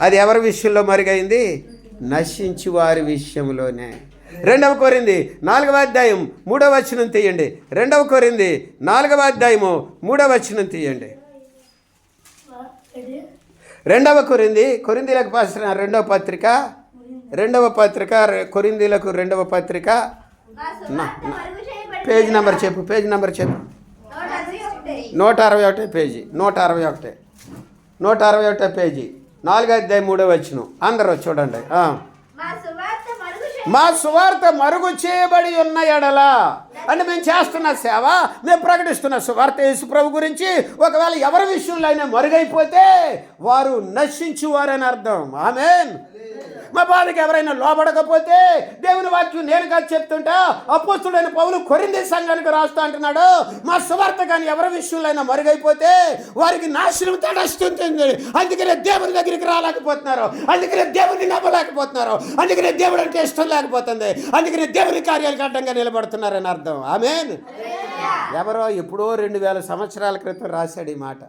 అది ఎవరి విషయంలో మరుగైంది? నశించి వారి విషయంలోనే. 2 కొరింథీ 4వ అధ్యాయం 3వ వచనం తీయండి. 2 కొరింథీ 4వ అధ్యాయము 3వ వచనం తీయండి. 2 కొరింథీ, కొరింథీలకు రాసిన 2వ పత్రిక, 2వ పత్రిక కొరింథీలకు 2వ పత్రిక. పేజ్ నెంబర్ చెప్పు, పేజ్ నెంబర్ చెప్పు. 161 పేజీ, 161 పేజీ, 4వ అధ్యాయం 3వ వచనం. అందరూ చూడండి. మా సువార్త మరుగు చేయబడి ఉన్న ఎడల అంటే మేము చేస్తున్న సేవ, మేము ప్రకటిస్తున్న సువార్త యేసు ప్రభు గురించి ఒకవేళ ఎవరి విషయంలో అయినా మరుగైపోతే వారు నశించువారని అర్థం. ఆమేన్. మా బాధకి ఎవరైనా లోబడకపోతే దేవుని వాక్యం నేను కాదు చెప్తుంటా, అపోస్తుడైన పౌలు కొరింథీ సంఘానికి రాస్తా అంటున్నాడు, మా సువార్త కానీ ఎవరి విషయంలో అయినా మరుగైపోతే వారికి నాశనం తడస్తుంది. అందుకనే దేవుని దగ్గరికి రాలేకపోతున్నారు, అందుకనే దేవుని నమ్మలేకపోతున్నారు, అందుకనే దేవుడు అంటే ఇష్టం లేకపోతుంది, అందుకనే దేవుని కార్యాలకు అడ్డంగా నిలబడుతున్నారని అర్థం. ఆమేన్. ఎవరో ఎప్పుడో 2000 సంవత్సరాల క్రితం రాశాడు ఈ మాట,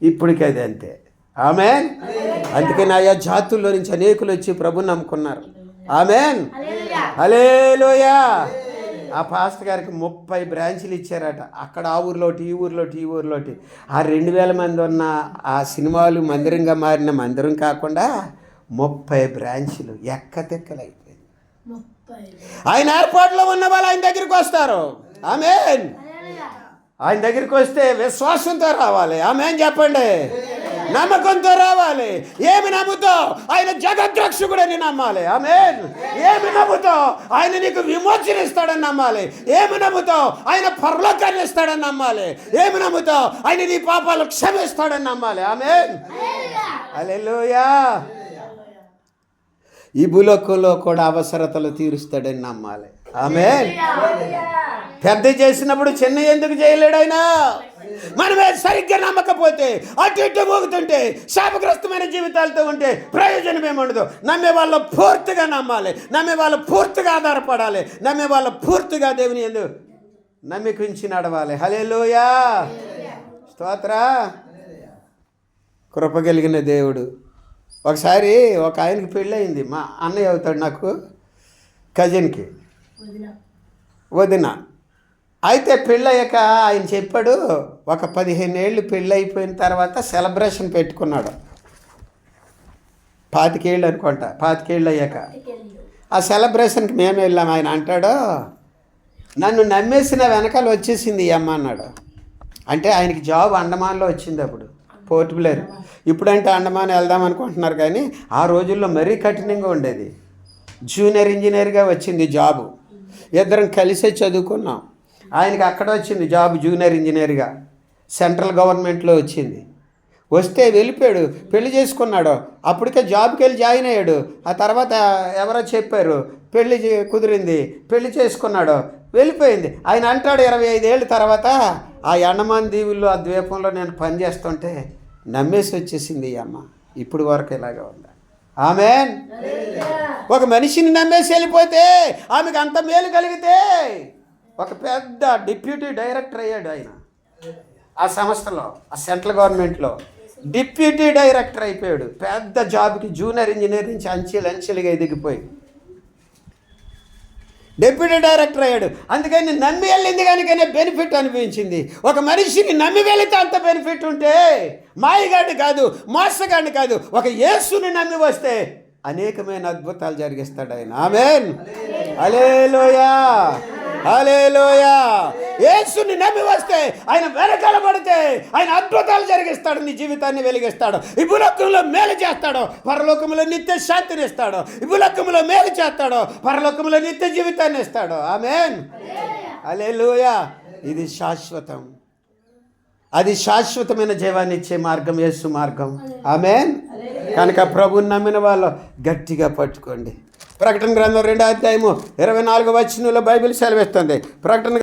ఇప్పటికి అది అంతే. ఆమేన్. అందుకని ఆయా జాతుల్లో నుంచి అనేకులు వచ్చి ప్రభుని నమ్ముకున్నారు. ఆమేన్. హల్లెలూయా. ఆ పాస్టర్ గారికి 30 బ్రాంచీలు ఇచ్చారట. అక్కడ ఆ ఊర్లోటి, ఈ ఊర్లోటి, ఈ ఊర్లోటి. ఆ 2000 మంది ఉన్న ఆ సినిమాలు మందిరంగా మారిన మందిరం కాకుండా 30 బ్రాంచీలు ఎక్కతెక్కలైపోయింది. ఆయన ఏర్పాటులో ఉన్న వాళ్ళు ఆయన దగ్గరికి వస్తారు. ఆమేన్. ఆయన దగ్గరికి వస్తే విశ్వాసంతో రావాలి. ఆమేన్ చెప్పండి. నమ్మకంతో రావాలి. ఏమి నమ్ముతావు? ఆయన జగద్రక్షకుడని నమ్మాలి. ఆమేన్. ఏమి నమ్ముతావు? ఆయన నీకు విమోచన ఇస్తాడని నమ్మాలి. ఏమి నమ్ముతావు? ఆయన పరలోకాన్ని ఇస్తాడని నమ్మాలి. ఏమి నమ్ముతావు? ఆయన నీ పాపాలు క్షమిస్తాడని నమ్మాలి. ఆమేన్. హల్లెలూయా. ఈ భూలోకంలో కూడా అవసరతలు తీరుస్తాడని నమ్మాలి. ఆమేన్. పెద్ద చేసినప్పుడు చిన్న ఎందుకు చేయలేడు ఆయన? మనమే సరిగ్గా నమ్మకపోతే, అటు ఇటు మోగుతుంటే, శాపగ్రస్తమైన జీవితాలతో ఉంటే ప్రయోజనం ఏముండదు. నమ్మే వాళ్ళు పూర్తిగా నమ్మాలి, నమ్మే వాళ్ళు పూర్తిగా ఆధారపడాలి, నమ్మే వాళ్ళు పూర్తిగా దేవుని యందు నమ్మికించి నడవాలి. హల్లెలూయా. స్తోత్ర. కృప కలిగిన దేవుడు. ఒకసారి ఒక ఆయనకి పెళ్ళయింది. మా అన్నయ్య అవుతాడు నాకు, కజిన్కి వదిన. అయితే పెళ్ళయ్యాక ఆయన చెప్పాడు, ఒక 15 ఏళ్ళు పెళ్ళి అయిపోయిన తర్వాత సెలబ్రేషన్ పెట్టుకున్నాడు. 25 ఏళ్ళు అనుకుంటా, 25 ఏళ్ళు అయ్యాక ఆ సెలబ్రేషన్కి మేము వెళ్ళాం. ఆయన అంటాడు, నన్ను నమ్మేసిన వెనకాల వచ్చేసింది ఈ అమ్మ అన్నాడు. అంటే ఆయనకి జాబ్ అండమాన్లో వచ్చింది అప్పుడు, పోర్ట్ బ్లేర్. ఇప్పుడంటే అండమాన్ వెళ్దాం అనుకుంటున్నారు, కానీ ఆ రోజుల్లో మరీ కఠినంగా ఉండేది. జూనియర్ ఇంజనీర్గా వచ్చింది జాబు. ఇద్దరం కలిసే చదువుకున్నాం. ఆయనకి అక్కడ వచ్చింది జాబ్, జూనియర్ ఇంజనీర్గా. సెంట్రల్ గవర్నమెంట్లో వచ్చింది. వస్తే వెళ్ళిపోయాడు, పెళ్లి చేసుకున్నాడు. అప్పటికే జాబ్కి వెళ్ళి జాయిన్ అయ్యాడు. ఆ తర్వాత ఎవరో చెప్పారు, పెళ్లి కుదిరింది, పెళ్లి చేసుకున్నాడు, వెళ్ళిపోయింది. ఆయన అంటాడు, 25 ఏళ్ళ తర్వాత ఆ అండమాన్ దీవుల్లో ఆ ద్వీపంలో నేను పనిచేస్తుంటే నమ్మేసి వచ్చేసింది ఈ అమ్మ. ఇప్పుడు వరకు ఇలాగే ఉందా? ఆమేన్. ఒక మనిషిని నమ్మేసి వెళ్ళిపోతే ఆమెకు అంత మేలు కలిగితే ఒక పెద్ద డిప్యూటీ డైరెక్టర్ అయ్యాడు ఆయన. ఆ సంస్థలో, ఆ సెంట్రల్ గవర్నమెంట్లో డిప్యూటీ డైరెక్టర్ అయిపోయాడు. పెద్ద జాబ్కి జూనియర్ ఇంజనీర్ నుంచి అంచెలుగా ఎదిగిపోయి డిప్యూటీ డైరెక్టర్ అయ్యాడు. అందుకని నమ్మి వెళ్ళింది కనుకనే బెనిఫిట్ అనిపించింది. ఒక మనిషిని నమ్మి వెళితే అంత బెనిఫిట్ ఉంటే, మాయగాడిని కాదు, మోసగాడిని కాదు, ఒక యేసుని నమ్మి వస్తే అనేకమైన అద్భుతాలు జరిగిస్తాడు ఆయన. ఆమేన్. హల్లెలూయా. హల్లెలూయా. యేసుని నమ్మి వస్తే, ఆయన వెనకాల పడితే ఆయన అద్భుతాలు జరిగిస్తాడు, నీ జీవితాన్ని వెలిగిస్తాడు. ఈ భూలోకంలో మేలు చేస్తాడు, పరలోకంలో నిత్య శాంతిని ఇస్తాడు. ఈ భూలోకంలో మేలు చేస్తాడు, పరలోకంలో నిత్య జీవితాన్ని ఇస్తాడు. ఆమేన్. హల్లెలూయా. ఇది శాశ్వతం. అది శాశ్వతమైన జీవాన్ని ఇచ్చే మార్గం యేసు మార్గం. ఆమేన్. కనుక ప్రభువుని నమ్మిన వాళ్ళు గట్టిగా పట్టుకోండి. ప్రకటన గ్రంథం 2వ అధ్యాయము 24వ వచనంలో బైబిల్ సెలవిస్తుంది. ప్రకటన